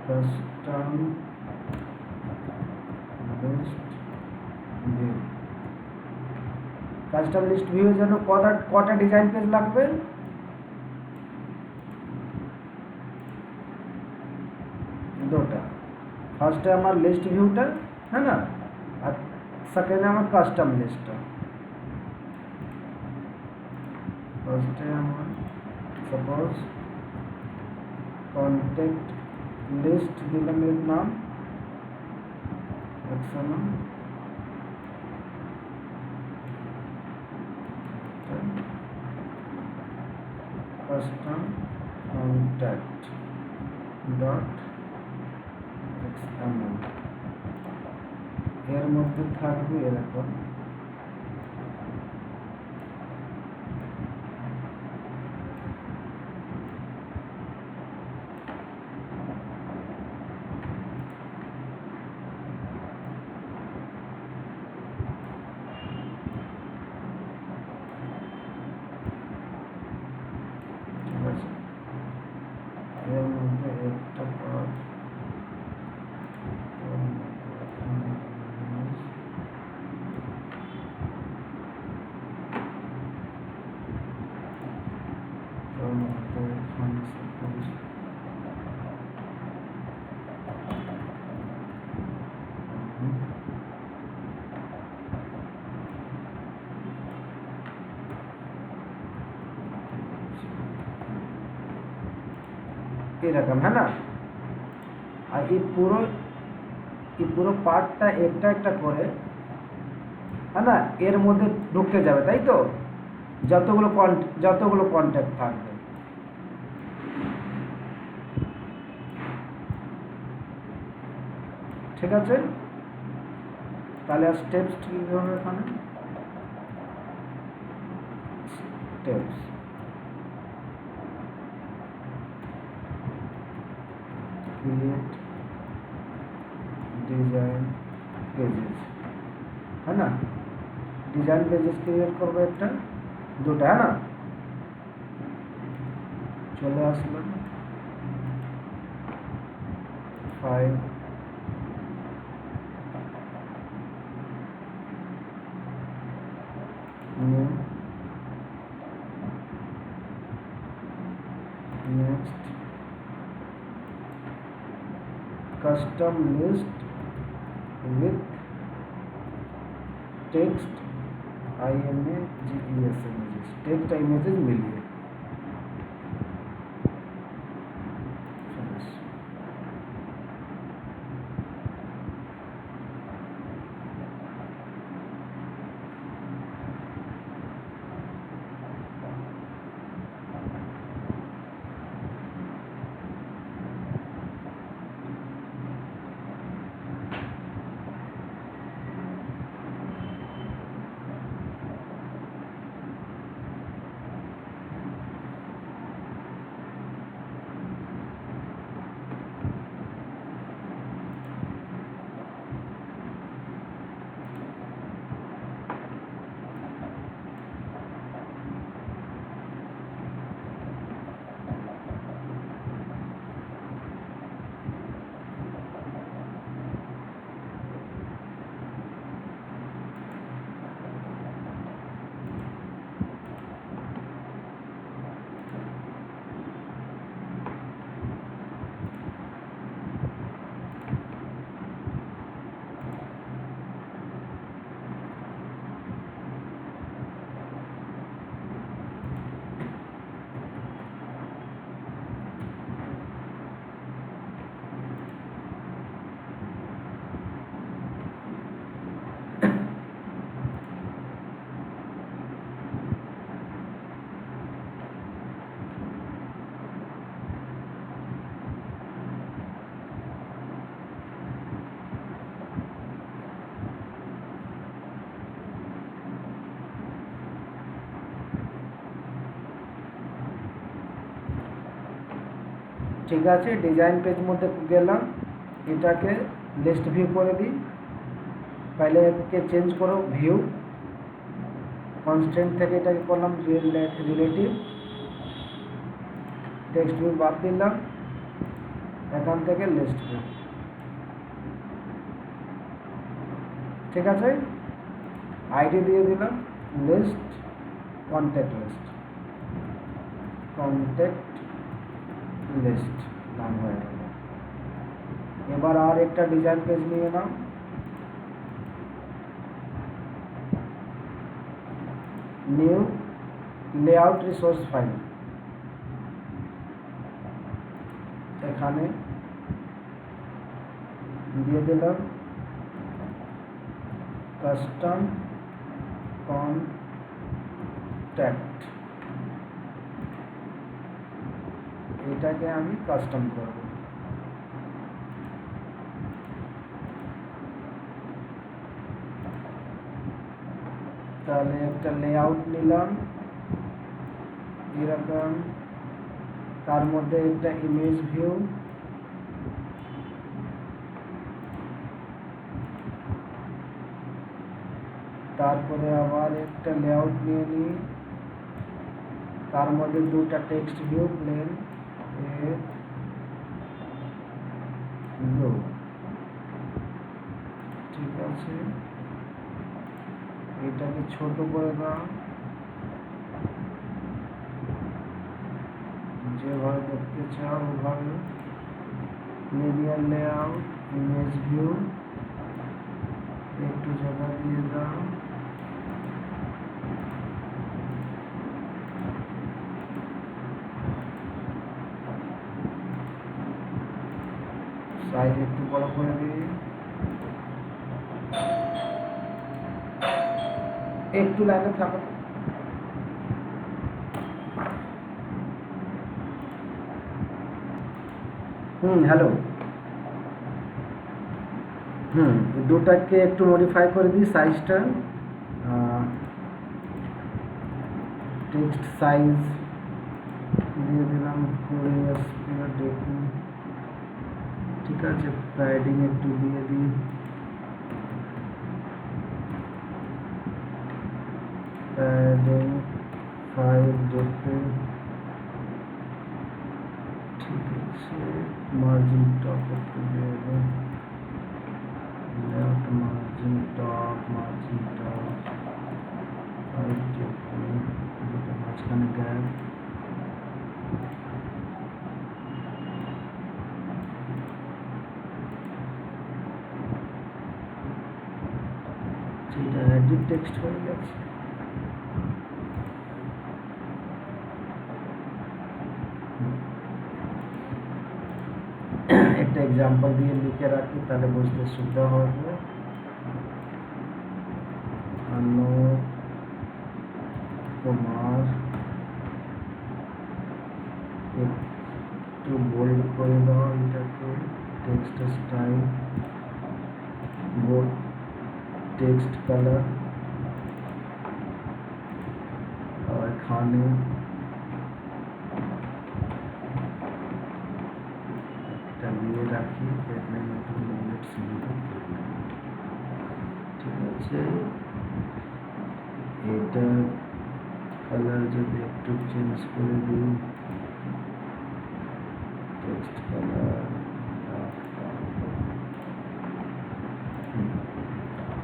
Custom list view. Custom list view জন্য কটা design page লাগবে? দুটো। ফার্স্টে আমার লিস্ট ভিউটা, है ना, আর সেকেন্ডে আমার কাস্টম লিস্টটা। ফার্স্টে আমার সাপোজ কন্ট্যাক্ট লিস্ট দিলাম এর নাম, XML, custom contact dot XML. এর মধ্যে থাকবে এরকম এর মধ্যে একটা পার্ট এরকম, है ना। আর এই পুরো পার্টটা একটা একটা করে, है ना, এর মধ্যে ঢুকতে যাবে, তাই তো, যতগুলো কন্ট্যাক্ট থাকবে। ঠিক আছে, তাহলে আর স্টেপস কি হবে এখানে? স্টেপস क्रिएट डिजाइन पेजेस, है ना। डिजाइन पेजेस क्रिएट करबो একটা, দুটো, है ना। চলে আসলো file, new, next, custom list with text images, text images मिलिए। ঠিক আছে, ডিজাইন পেজ মধ্যে গেলাম, এটাকে লিস্ট ভিউ করে দিই। पहले একে চেঞ্জ করো ভিউ, কনস্ট্যান্ট থেকে এটাকে করলাম রিলেটিভ, টেক্সট ভিউ বাদ দিলাম, এখান থেকে লিস্ট ভিউ, ঠিক আছে। আইডি দিয়ে দিলাম list, contact list, contact list নাম হয়ে গেল। এবার আর একটা ডিজাইন পেজ নিয়ে নাও, নিউ লেআউট রিসোর্স ফাইল, এখানে দিয়ে দিলাম কাস্টম কন্ট্যাক্ট, এটাকে আমি কাস্টম করব। তাহলে একটা লেআউট নিলাম এরকম, তার মধ্যে একটা ইমেজ ভিউ, তারপরে আবার একটা লেআউট নিয়ে নিই, তার মধ্যে দুটা টেক্সট ভিউ, প্লেন ঠিক আছে। এটাকে ছোট করে দাও, যেভাবে দেখতে চাও ওভাবে। লিনিয়ার লেআউট, ইমেজ ভিউ, একটু জায়গা দিয়ে দাও, সাইজ একটু বড় করে দিই, একটু লাইনে থাকো। হ্যালো, দুটাকে একটু মডিফাই করে দিই সাইজটা, টেক্সট সাইজ দিয়ে দিলাম 20 দেখুন, ঠিক আছে। প্যাডিং একটু দিয়ে দিই, প্যাডিং 5 দেখুন, ঠিক আছে। মার্জিন টপ একটু দিয়ে দিই, left margin top, margin top 5 দেখুন, দুটো মাঝখানে গ্যাপ, এটা এডিট টেক্সট হয়ে গেছে। একটা এক্সাম্পল দিয়ে লিখে রাখি, তাহলে বুঝতে সুবিধা হবে। আলোক কুমার, একটু বোল্ড করে দাও এটাকে, text style bold, text colour, এখানে একটা দিয়ে রাখি, ঠিক আছে। এটা কালার যদি একটু চেঞ্জ করে দিই, টেক্সট কালার,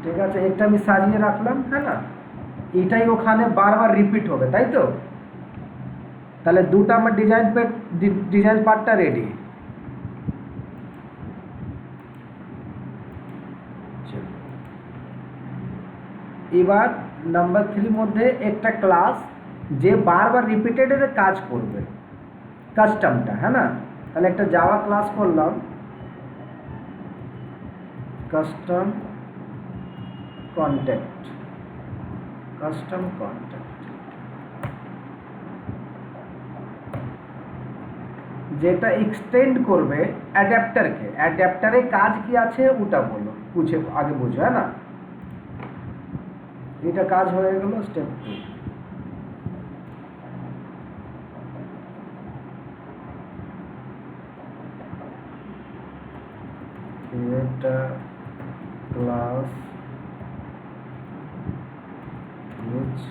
ঠিক আছে। একটা আমি সাজিয়ে রাখলাম, হ্যাঁ না, এটাই ওখানে বারবার রিপিট হবে, তাই তো। তাহলে দুটো আমার ডিজাইন পার্টটা রেডি। এবার নাম্বার 3 মধ্যে একটা ক্লাস যে বারবার রিপিটেড কাজ করবে, কাস্টমটা, হ্যাঁ না। তাহলে একটা জাভা ক্লাস করলাম, কাস্টম কন্ট্যাক্ট, কাস্টম কন্ট্যাক্ট, যেটা এক্সটেন্ড করবে অ্যাডাপ্টারকে। অ্যাডাপ্টারে কাজ কি আছে ওটা বলো, আগে বুঝো, হ্যাঁ না। এটা কাজ হয়ে গেল, স্টেপ 2। এটা ক্লাস which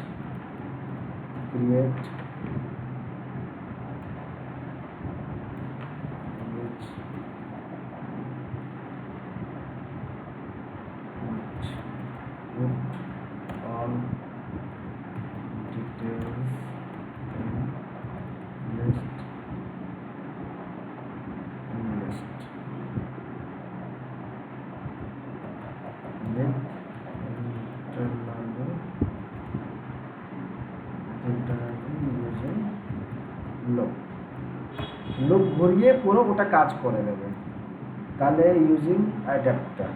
create লুপ ঘুরিয়ে পুরো ওটা কাজ করে দেবে। তাহলে using adapter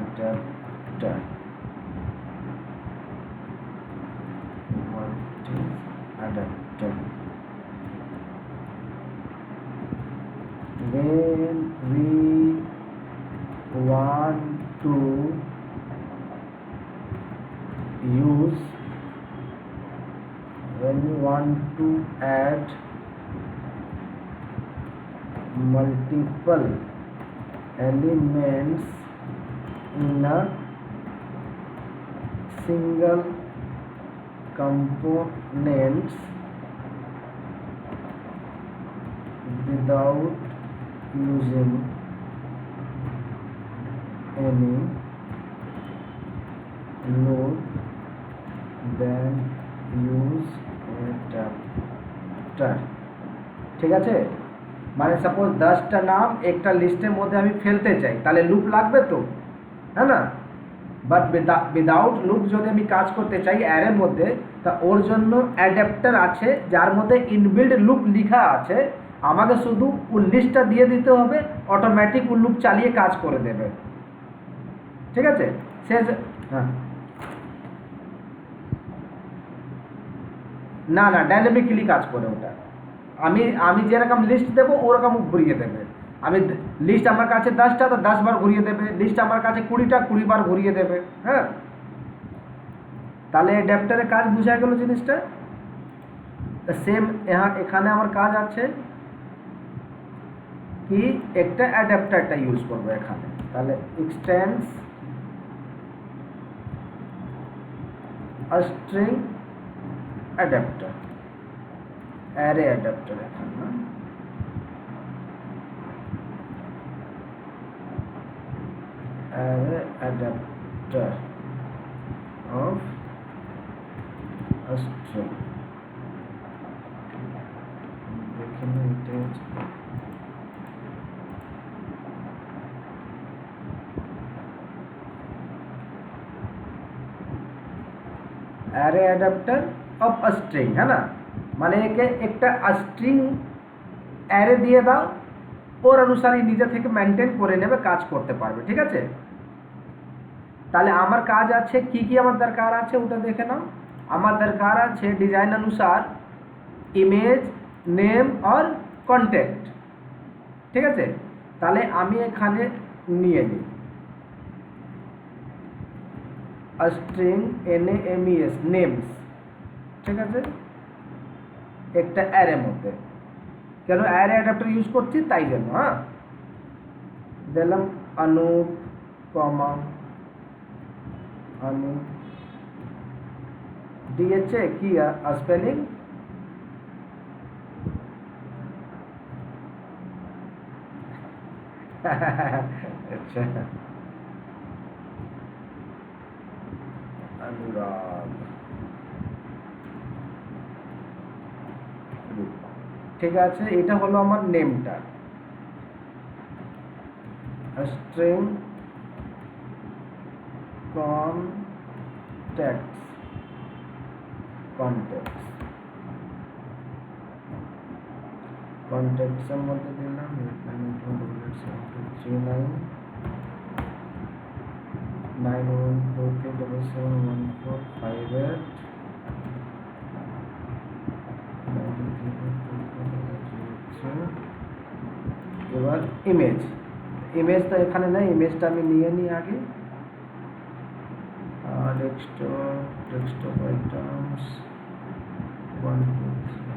adapter what is adapter when we want to use when we want to add multiple elements in a single components without using any load, then use adapter। ঠিক আছে, মানে সাপোজ 10টা নাম একটা লিস্টের মধ্যে আমি ফেলতে চাই, তাহলে লুপ লাগবে তো, হ্যাঁ না? বাট উইদাউট লুপ যদি আমি কাজ করতে চাই অ্যারের মধ্যে, তা ওর জন্য অ্যাডাপ্টার আছে যার মধ্যে ইনবিল্ড লুপ লেখা আছে। আমাকে শুধু ওই লিস্টটা দিয়ে দিতে হবে, অটোমেটিক ও লুপ চালিয়ে কাজ করে দেবে। ঠিক আছে, সে হ্যাঁ না না ডাইনামিক্যালি কাজ করে ওটা। আমি যেরকম লিস্ট দেবো ওরকম ঘুরিয়ে দেবে। আমি লিস্ট আমার কাছে 10টা তো 10 বার ঘুরিয়ে দেবে, লিস্ট আমার কাছে 20টা 20 বার ঘুরিয়ে দেবে। হ্যাঁ, তাহলে অ্যাডাপ্টারের কাজ বুঝা গেল জিনিসটা। সেম এখানে আমার কাজ আছে কি একটা অ্যাডাপ্টারটা ইউজ করবো এখানে। তাহলে এক্সটেন্স স্ট্রিং অ্যাডাপ্টার, অ্যারে অ্যাডাপ্টার এখানে না, array adapter of a string। দেখেন এটা array adapter of a string, है ना? মানে একে একটা স্ট্রিং অ্যারে দিয়ে দাও, ওর অনুসারে নিজে থেকে মেনটেন করে নেবে, কাজ করতে পারবে। ঠিক আছে, তাহলে আমার কাজ আছে কি কি আমার দরকার আছে ওটা দেখে নাও। আমার দরকার আছে ডিজাইন অনুসার ইমেজ, নেম আর কন্ট্যাক্ট। ঠিক আছে, তাহলে আমি এখানে নিয়ে নিই স্ট্রিং NAMES নেমস। ঠিক আছে, একটা অ্যারে মধ্যে, কেন অ্যারে অ্যাডাপ্টার ইউজ করছি তাই জন্য। হ্যাঁ, দিলাম অনুপ কমা অনুপ দিয়েছে কি স্পেলিং আচ্ছা অনুরাগ। ঠিক আছে, এটা হলো আমার নেমটা। স্ট্রিং কন্ট্যাক্টস কন্ট্যাক্টসের মধ্যে দিলাম 9143771458। এবার ইমেজ তো এখানে নেই, ইমেজটা আমি নিয়ে নিই আগে। Desktop items 1 2 3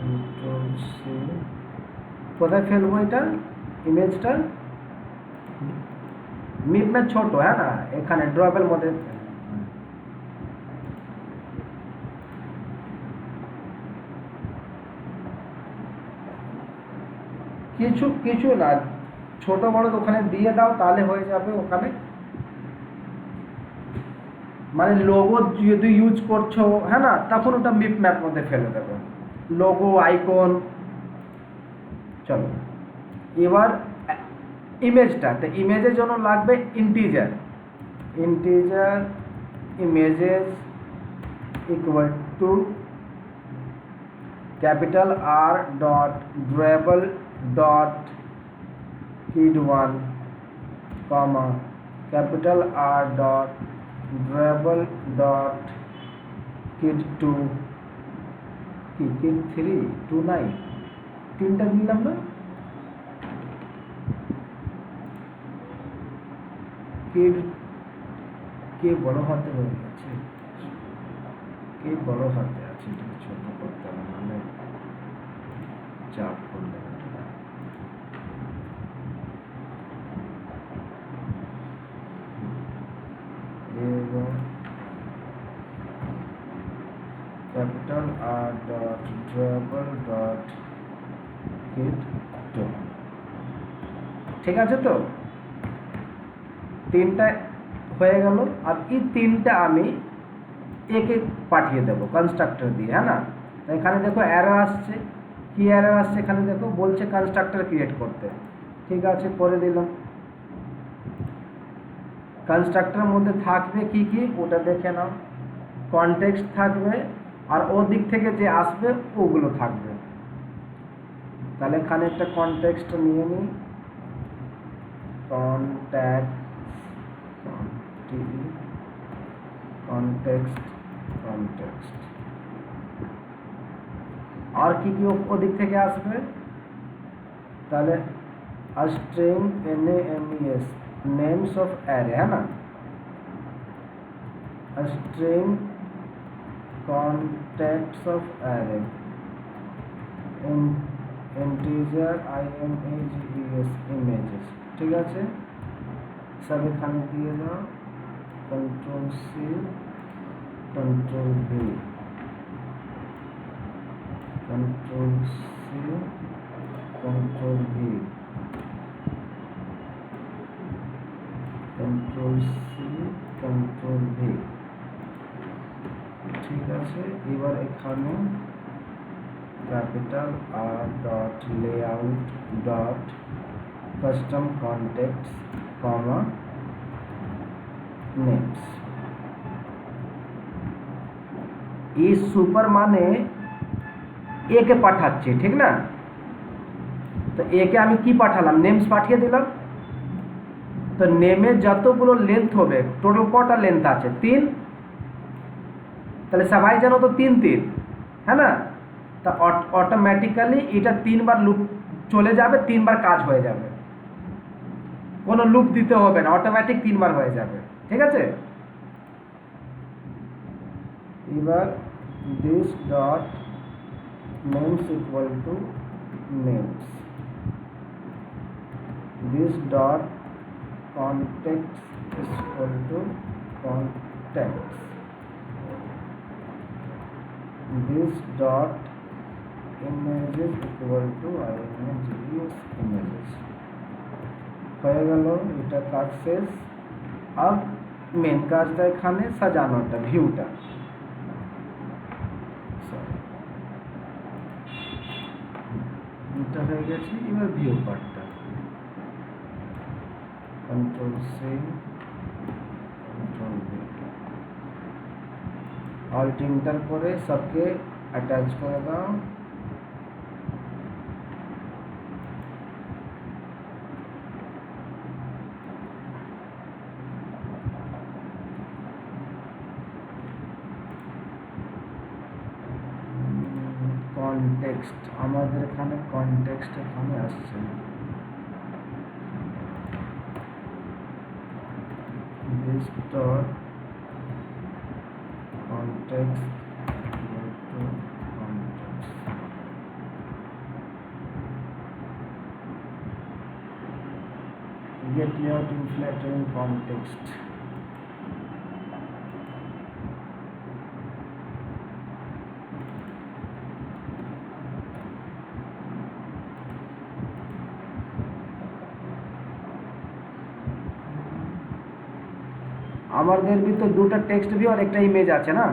Control C। কোথায় ফেলবো এটা ইমেজটা? মিপ में ছোট, है ना? এখানে ড্রপের মধ্যে কিছু না, ছোট বড় ওখানে দিয়ে দাও তাহলে হয়ে যাবে। ওখানে মানে লোগো যদি ইউজ করছো, হ্যাঁ না, তখন ওটা মিপ ম্যাপ মধ্যে ফেলে দেবে, লোগো আইকন। চলো এবার ইমেজটা, তো ইমেজের জন্য লাগবে integer images equal to capital R dot drawable dot kid1 comma capital R dot drawable dot kid2 কি kid3 2 নাই তিনটা দিলাম না kid কে বড় হাতে হয়ে গেছে কে বড় হাতে আছে এটা ছোট করতে হবে মানে চাপ করলে capital R dot drawable dot kid2 ঠিক আছে তো তিনটা হয়ে গেল আর এই তিনটা আমি একে পাঠিয়ে দেব কনস্ট্রাক্টর দিয়ে হ্যাঁ না তো এখানে দেখো এরর আসছে কি এরর আসছে এখানে দেখো বলছে কনস্ট্রাক্টর ক্রিয়েট করতে ঠিক আছে করে দিলাম কনস্ট্রাক্টরের মধ্যে থাকবে কি কি ওটা দেখে নাও কনটেক্সট থাকবে আর ও দিক থেকে যে আসবে ওগুলো থাকবে তাহলে এখানে একটা কনটেক্সট নিয়ে নিই কনটেক্সট আর কি কি ওদিক থেকে আসবে তাহলে string names names of array है ना string contexts of array integer images images ঠিক আছে সব এখানে দিয়ে দাও control C control V control C control V control C control V ঠিক আছে এবার এখানে capital R dot layout dot custom context comma names এই সুপার মানে একে পাঠাচ্ছে ঠিক না তো একে আমি কি পাঠালাম নেমস পাঠিয়ে দিলাম তো নেমে যতগুলো লেন্থ হবে টোটাল কটা লেন্থ আছে 3 তাহলে সবাই জানো তো 3 3 है ना তা অটোমেটিক্যালি এটা 3 বার লুপ চলে যাবে 3 বার কাজ হয়ে যাবে কোনো লুপ দিতে হবে না অটোমেটিক 3 বার হয়ে যাবে ঠিক আছে এবার this dot names equal to names this dot context is equal to contexts this dot images equal to images images হয়ে গেল এটা কাজ শেষ আর মেন কাজটা এখানে সাজানোটা ভিউটা এটা হয়ে গেছে এবার ভিউ পার্টটা control C control V alt enter করে সবকে অ্যাটাচ করে দাও কনটেক্সট আমাদের এখানে কনটেক্সট এখানে আসছে this dot context equal to context get layout in flattering context আমাদের भी तो দুটো টেক্সট भी और একটা ইমেজ আছে না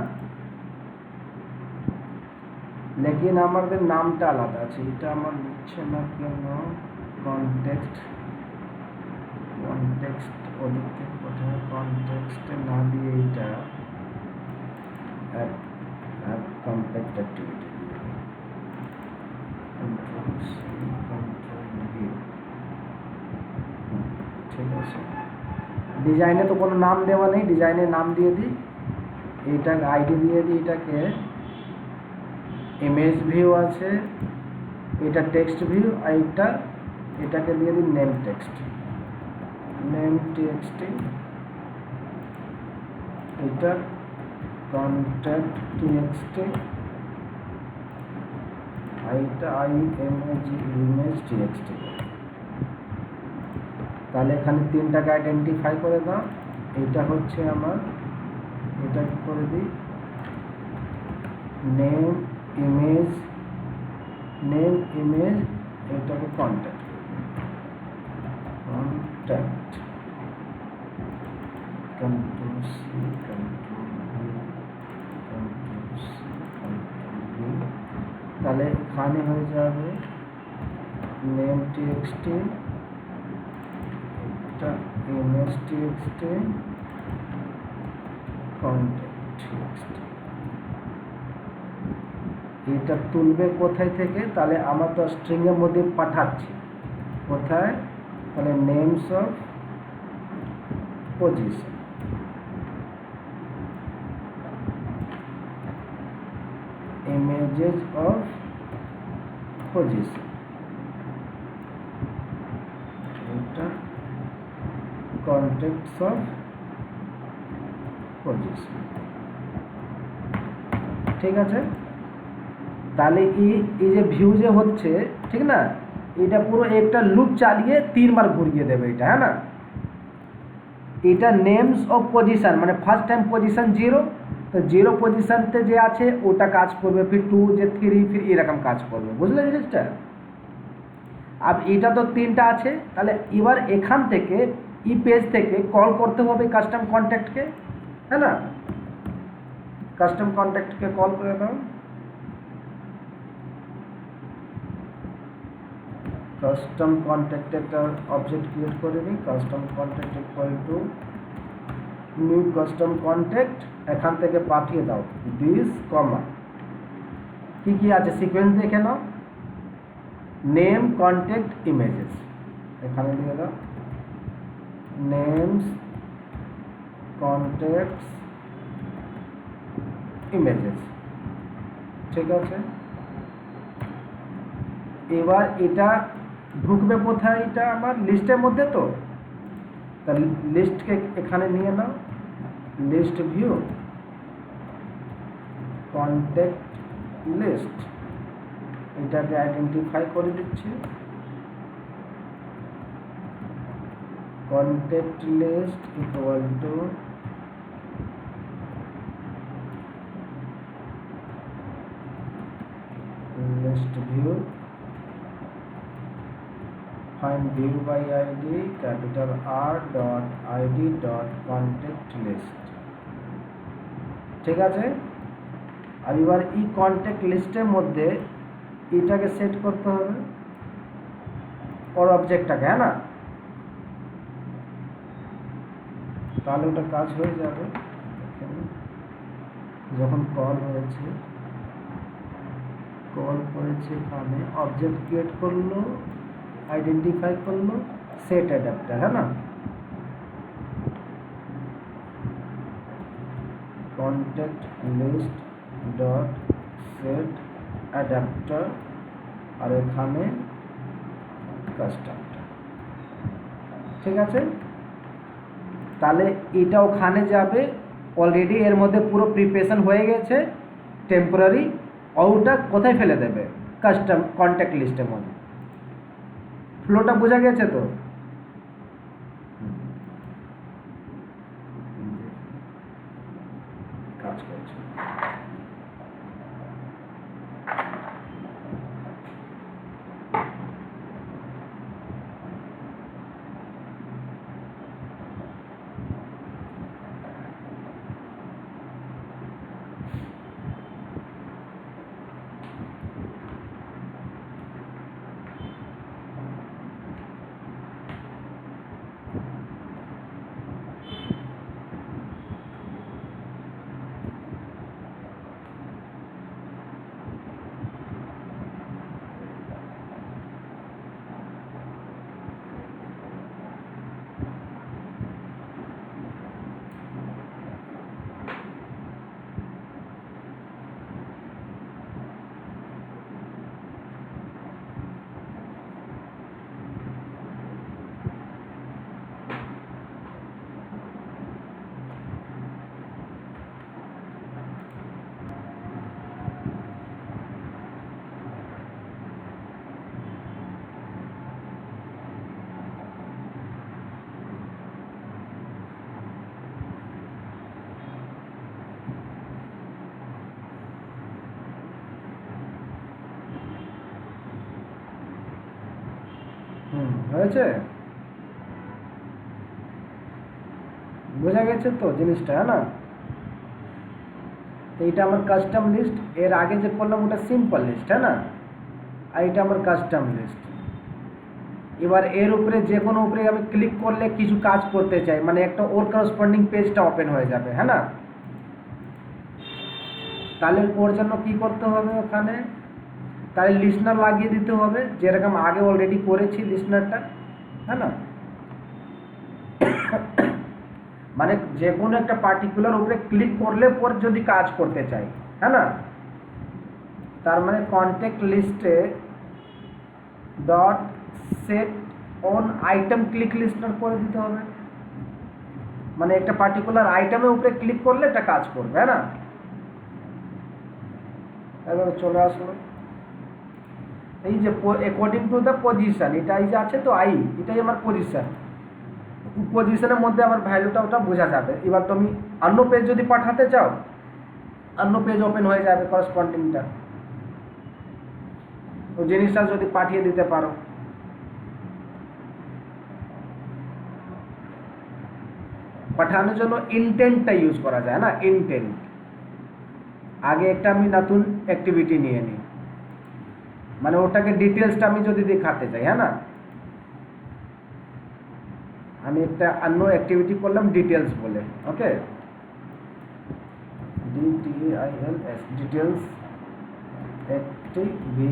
लेकिन আমাদের নামটা আলাদা আছে এটা আমার নিচ্ছে না কেন কনটেক্সট ওদিক থেকে কোথায় কনটেক্সটে না দিয়ে এটা add compact activity control C control V ঠিক আছে ডিজাইনে তো কোনো নাম দেওয়া নেই ডিজাইনের নাম দিয়ে দিই এইটা আইডি দিয়ে দিই এটাকে ইমেজ ভিউ আছে এটা টেক্সট ভিউ আর এটাকে দিয়ে দিই নেম টেক্সট এটা কন্ট্যাক্ট টিএক্সটি এটা ইমেজ টিএক্সটি তাহলে এখানে তিনটাকে আইডেন্টিফাই করে দাও এটা হচ্ছে আমার এটা করে দিই নেম ইমেজ এটাকে contact control C control C control V তাহলে এখানে হয়ে যাবে নেম টিএক্সটি এটা ইমেজ টিএক্সটি কন্ট্যাক্ট টিএক্সটি এটা তুলবে কোথায় থেকে তাহলে আমরা তো স্ট্রিং এর মধ্যে পাঠাচ্ছি কোথায় তাহলে names of position images of position এটা contacts of position ঠিক আছে তাহলে এই যে ভিউ যে হচ্ছে ঠিক না এটা পুরো একটা লুপ চালিয়ে 3 বার ঘুরিয়ে দেবে এটা হ্যাঁ না এটা নেমস অফ পজিশন মানে ফার্স্ট টাইম পজিশন 0 তো 0 পজিশনতে যে আছে ওটা কাজ করবে फिर 2 যে 3 फिर এরকম কাজ করবে বুঝলে জিনিসটা अब এটা তো তিনটা আছে তাহলে এবার এখান থেকে এই পেজ থেকে কল করতে হবে কাস্টম কন্টাক্টকে है ना কাস্টম কন্টাক্টকে কল করে দাও কাস্টম কন্টাক্ট একটা অবজেক্ট ক্রিয়েট করে দিই custom contact equal to new custom contact এখান থেকে পাঠিয়ে দাও দিস কমা কি আছে সিকোয়েন্স দেখে নাও নেম কন্টাক্ট ইমেজেস এখানে দিয়ে দাও নেমস কন্টাক্টস ইমেজেস ঠিক আছে এবার এটা ঢুকবে কোথায় এটা আমার লিস্টের মধ্যে তো তাহলে লিস্টকে এখানে নিয়ে নাও লিস্ট ভিউ কন্টাক্ট লিস্ট এটাকে আইডেন্টিফাই করে দিচ্ছি contact list equal to list view find view by id capital R dot id dot contact list ঠিক আছে আর এবার এই কন্টাক্ট লিস্টের মধ্যে এটাকে সেট করতে হবে ওর অবজেক্টটাকে হ্যাঁ না তাহলে ওটা কাজ হয়ে যাবে যখন কল হয়েছে কল করেছে এখানে অবজেক্ট ক্রিয়েট করলো आइडेंटिफाई कर लो सेट एडेप्टर है ना contact list dot set adapter और एखाने কাস্টমটা ঠিক আছে তাহলে এটা ওখানে যাবে অলরেডি এর মধ্যে পুরো প্রিপারেশন হয়ে গেছে টেম্পোরারি ওটা কোথায় ফেলে দেবে কাস্টম কন্টাক্ট লিস্টের মধ্যে ফ্লোটা বোঝা গেছে তো কাজ করছে হয়েছে? বোঝা গেছে তো জিনিসটা, হ্যাঁ না? তো এটা আমার কাস্টম লিস্ট, এর আগে যে করলাম ওটা সিম্পল লিস্ট, হ্যাঁ না? আর এটা আমার কাস্টম লিস্ট। এবার এর উপরে যে কোনো উপরে আমি ক্লিক করলে কিছু কাজ করতে চাই, মানে একটা ওর করসপন্ডিং পেজটা ওপেন হয়ে যাবে, হ্যাঁ না? তাহলে ওর জন্য কি করতে হবে ওখানে? তাহলে লিস্টনার লাগিয়ে দিতে হবে, যেরকম আগে অলরেডি করেছি লিস্টনারটা, হ্যাঁ না? মানে যে কোনো একটা পার্টিকুলার উপরে ক্লিক করলে পর যদি কাজ করতে চাই, হ্যাঁ না? তার মানে কন্ট্যাক্ট লিস্টে dot set on item click listener করে দিতে হবে। মানে একটা পার্টিকুলার আইটেমের উপরে ক্লিক করলে এটা কাজ করবে, হ্যাঁ না? এবার চলে আসলো এই যে অ্যাকর্ডিং টু দ্য পজিশন, এটাই যে আছে তো আই, এটাই আমার পজিশন। পজিশনের মধ্যে আমার ভ্যালুটা ওটা বোঝা যাবে। এবার তুমি অন্য পেজ যদি পাঠাতে চাও, অন্য পেজ ওপেন হয়ে যাবে করসপন্ডিংটা, ওই জিনিসটা যদি পাঠিয়ে দিতে পারো। পাঠানোর জন্য ইনটেন্টটা ইউজ করা যায় না, ইনটেন্ট। আগে একটা আমি নতুন অ্যাক্টিভিটি নিয়ে নিই, মানে ওটাকে ডিটেলসটা আমি যদি দেখাতে চাই, হ্যাঁ না? আমি একটা অন্য অ্যাক্টিভিটি করলাম ডিটেলস বলে, ওকে, DTAILS, details activity,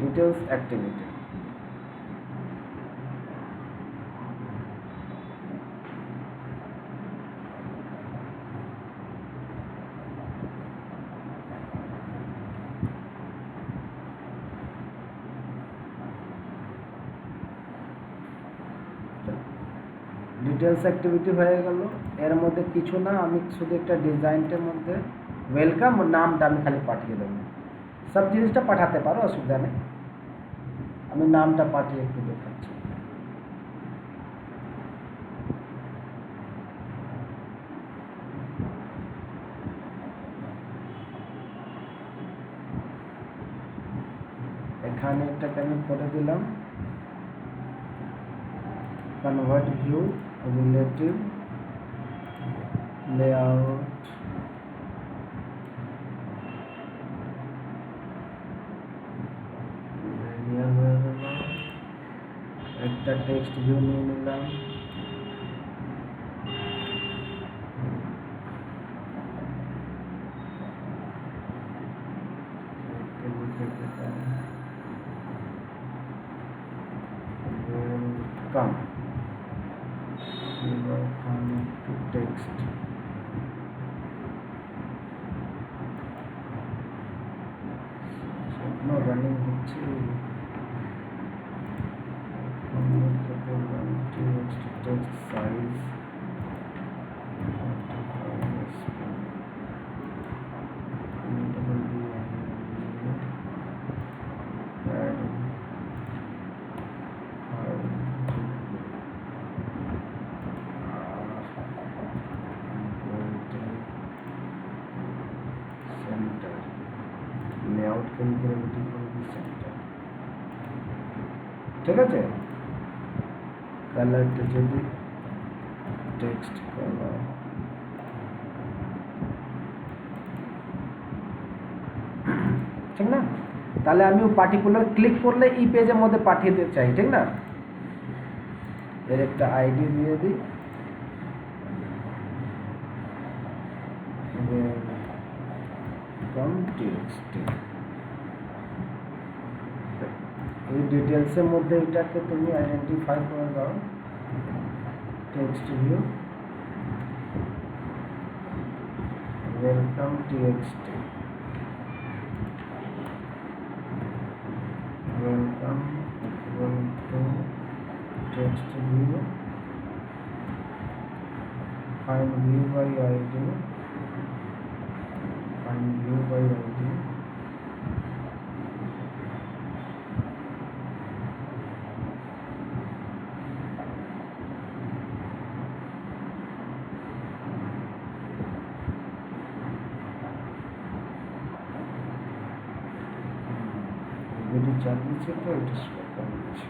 details activity. Details activity হয়ে গেল। এর মধ্যে কিছু না, আমি শুধু একটা ডিজাইনটার মধ্যে ওয়েলকাম নামটা আমি খালি পাঠিয়ে দেবো। সব জিনিসটা পাঠাতে পারো, অসুবিধা নেই। আমি নামটা পাঠিয়ে একটু দেখাচ্ছি। এখানে এটাকে আমি করে দিলাম কনভার্ট ভিউ রিলেটিভ লেআউট, একটা টেক্সট ভিউ নিয়ে নিলাম, ওয়েলকাম, টু টেক্সট, রানিং হচ্ছে, টেক্সট সাইজ, লেআউট ক্যালিব্রেটি করবি সেন্টার, ঠিক আছে? কালারটা যদি টেক্সট কালার, ঠিক না? তাহলে আমি পার্টিকুলার ক্লিক করলে এই পেজের মধ্যে পাঠিয়ে দিতে চাই, ঠিক না? এর একটা আইডি দিয়ে দিই, এই ডিটেলসের মধ্যে এটাকে তুমি আইডেন্টিফাই করে দাও, text view welcome TXT, welcome equal to text view, find view by id, find view by id, video চালিয়েছে তো এটা স্লো করে দিচ্ছি।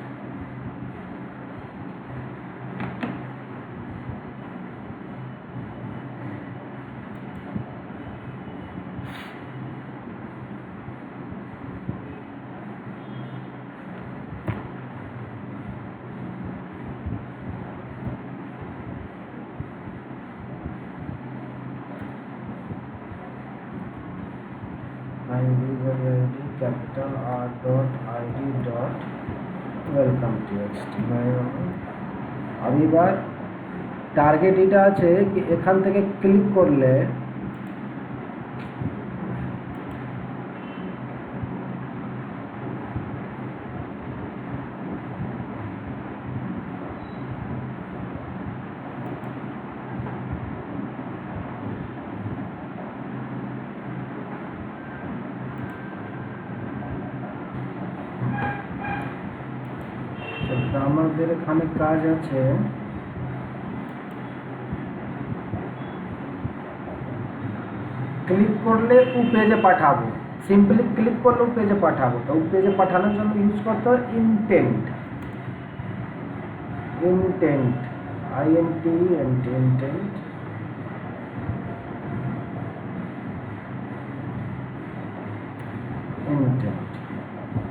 id capital R dot id dot welcome text আমি এবার টার্গেট এটা আছে কি এখান থেকে ক্লিক করলে আমাদের এখানে কাজ আছে ক্লিক করলে ও পেজে পাঠাবো সিম্পলি ক্লিক করলে ও পেজে পাঠাবো তো ও পেজে পাঠানোর জন্য ইউজ করতে হয় ইনটেন্ট ইনটেন্ট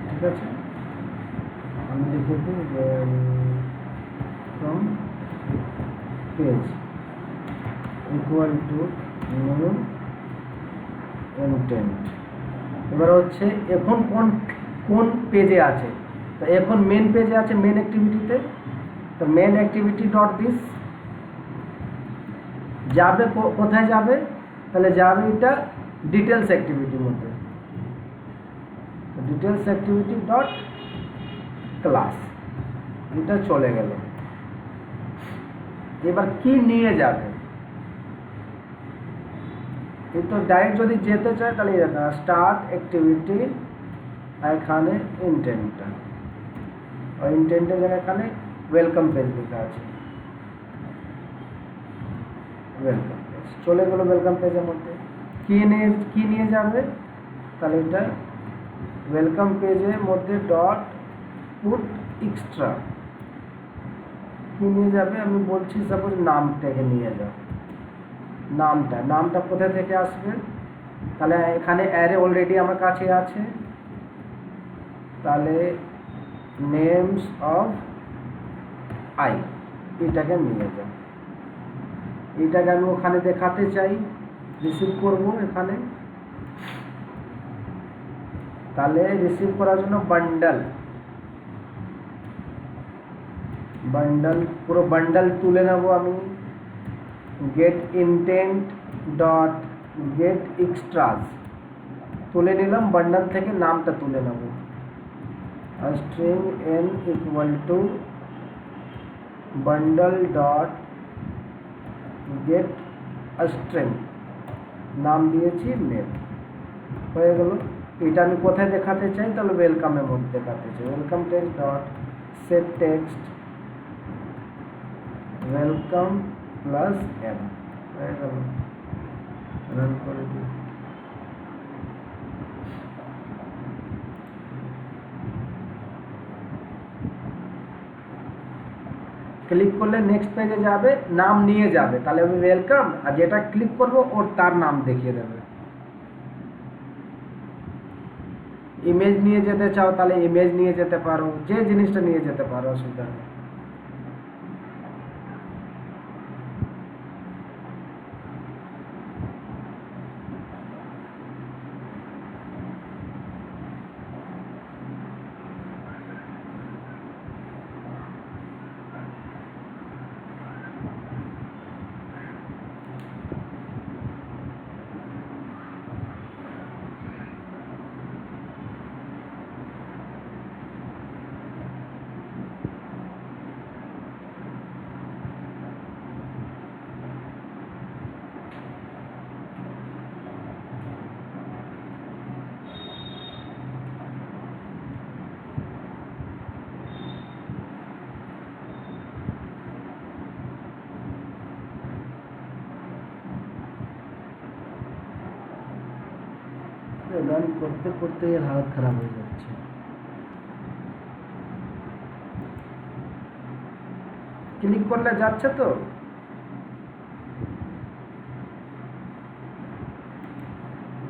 ঠিক আছে আমি লিখে দিই from page equal to new intent এবার হচ্ছে এখন কোন পেজে আছে তো এখন মেন পেজে আছে মেন অ্যাক্টিভিটিতে তো মেন অ্যাক্টিভিটি ডট দিস যাবে কোথায় যাবে তাহলে যাবে এটা ডিটেলস অ্যাক্টিভিটির মধ্যে ডিটেলস অ্যাক্টিভিটি ডট ক্লাস এটা চলে গেল এবার কি নিয়ে যাবে এই তো ডাইরেক্ট যদি যেতে চায় তাহলে স্টার্ট অ্যাক্টিভিটি এখানে ইনটেন্টটা আর ইনটেন্টের জায়গায় এখানে ওয়েলকাম পেজ লেখা আছে ওয়েলকাম পেজ চলে গেল ওয়েলকাম পেজের মধ্যে কি নিয়ে যাবে তাহলে এটা ওয়েলকাম পেজের মধ্যে ডট পুট এক্সট্রা কি নিয়ে যাবে আমি বলছি সাপোজ নামটাকে নিয়ে যাও নামটা কোথা থেকে আসবে তাহলে এখানে অ্যারে অলরেডি আমার কাছে আছে তাহলে নেমস অফ আই এটাকে নিয়ে যাও এটাকে আমি ওখানে দেখাতে চাই রিসিভ করব এখানে তাহলে রিসিভ করার জন্য বান্ডেল পুরো বান্ডেল তুলে নেব আমি get intent dot get extras তুলে নিলাম বান্ডেল থেকে নামটা তুলে নেব আর string n equal to bundle dot get a string নাম দিয়েছি নেম হয়ে গেল এটা আমি কোথায় দেখাতে চাই তাহলে ওয়েলকামের মধ্যে দেখাতে চাই welcome text dot set text welcome plus M হয়ে গেল রান করে দিই ক্লিক করলে নেক্সট পেজে যাবে নাম নিয়ে যাবে তাহলে আমি ওয়েলকাম আর যেটা ক্লিক করব ওর তার নাম দেখিয়ে দেবে ইমেজ নিয়ে যেতে চাও তাহলে ইমেজ নিয়ে যেতে পারো যে জিনিসটা নিয়ে যেতে পারো অসুবিধা নেই রান করতে করতে এর হালত খারাপ হয়ে যাচ্ছে ক্লিক করলে যাচ্ছে তো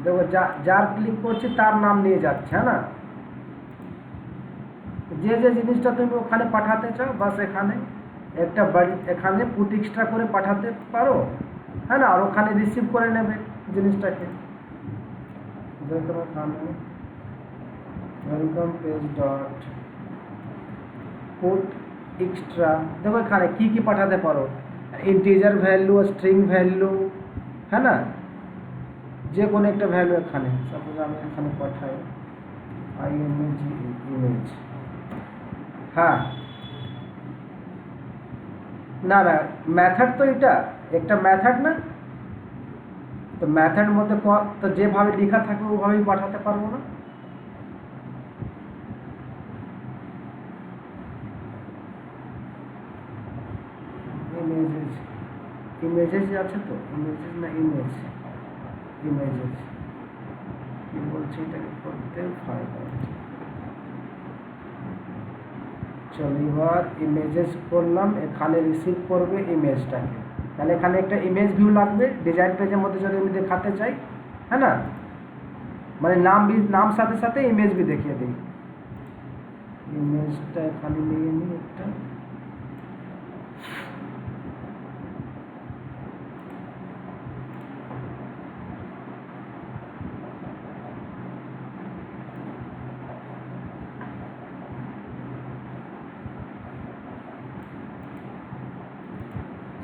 দেখো যার ক্লিক করছি তার নাম নিয়ে যাচ্ছে হ্যাঁ না যে জিনিসটা তুমি ওখানে পাঠাতে চাও বাস এখানে একটা এখানে পুট এক্সট্রা করে পাঠাতে পারো হ্যাঁ না আর ওখানে রিসিভ করে নেবে জিনিসটাকে দেখো এখানে welcome page dot put extra, দেখো এখানে কি কি পাঠাতে পারো, ইন্টিজার ভ্যালু, স্ট্রিং ভ্যালু, হ্যাঁ না, যে কোনো একটা ভ্যালু এখানে, সাপোজ আমি এখানে পাঠাই img ইমেজ, হ্যাঁ না না মেথড তো এটা একটা মেথড না, তো মেথড মধ্যে তো যেভাবে লেখা থাকে ওভাবেই পাঠাতে পারবো না। ইমেজেস, ইমেজেস আছে তো, ইমেজেস না ইমেজ, ইমেজেস কি বলছে এটাকে করতে ফাইল, চলো এবার ইমেজেস করলাম, এখানে রিসিভ করবে ইমেজটাকে, তাহলে এখানে একটা ইমেজ ভিউ লাগবে ডিজাইন পেজের মধ্যে যদি আমি দেখাতে চাই, হ্যাঁ না, মানে নাম সাথে সাথে ইমেজ भी দেখিয়ে দিই, ইমেজটা এখানে নিয়ে নিই একটা,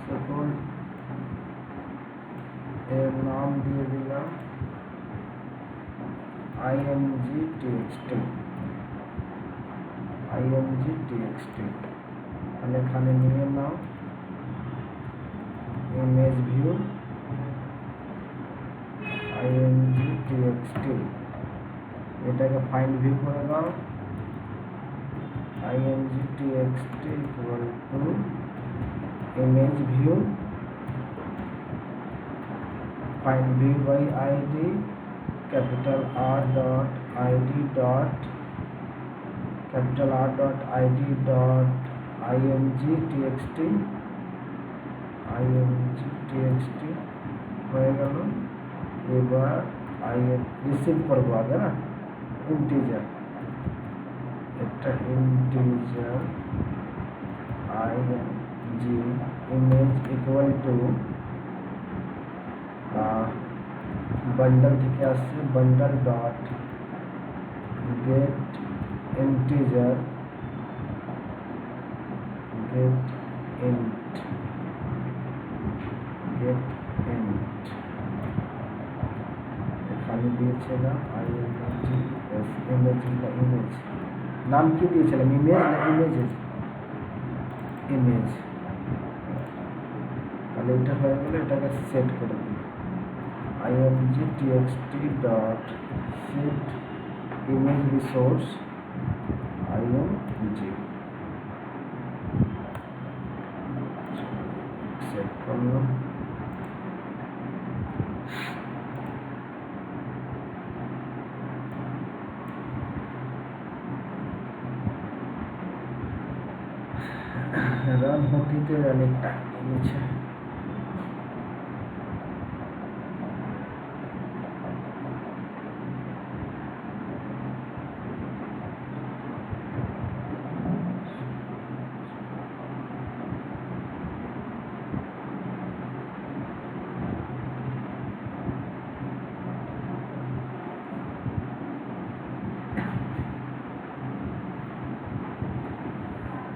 সাপোজ এর নাম দিয়ে দিলাম img.txt, img.txt, তাহলে এখানে নিয়ে নাও ইমেজ ভিউ img.txt, এটাকে ফাইন্ড ভিউ করে দাও img.txt equal to image view find view by id capital R dot id dot capital R dot id dot img.txt, img.txt হয়ে গেল। এবার রিসিভ করবো আগে না, ইন্টিজার, একটা integer img image equal to bundle থেকে আসছে bundle dot get integer get int এখানে দিয়েছিলাম img ইমেজ নাম কি দিয়েছিলাম, ইমেজ না ইমেজেস, ইমেজ, তাহলে এটা হয়ে গেলে এটাকে সেট করে দিই img.txt dot set image resource img, set করলাম। রান হতে অনেক টাইম নিয়েছে,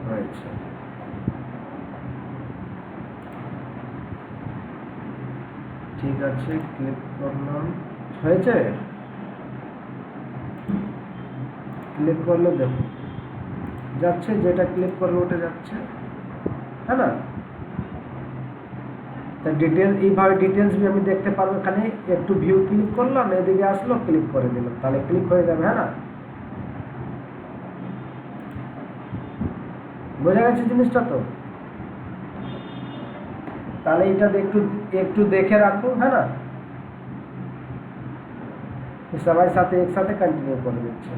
হয়েছে, ঠিক আছে ক্লিক করলাম, হয়েছে, ক্লিক করলে দেখো যাচ্ছে, যেটা ক্লিক করলে ওটা যাচ্ছে, है ना, তা ডিটেলস এইভাবে ডিটেলস भी আমি দেখতে পারবো, এখানে একটু ভিউ ক্লিক করলাম, এদিকে আসলো ক্লিক করে দিলাম, তাহলে ক্লিক হয়ে যাবে, है ना, বোঝা গেছে জিনিসটা তো, তাহলে এটা একটু একটু দেখে রাখো, है ना, সবাই সাথে একসাথে কন্টিনিউ করে দিচ্ছি।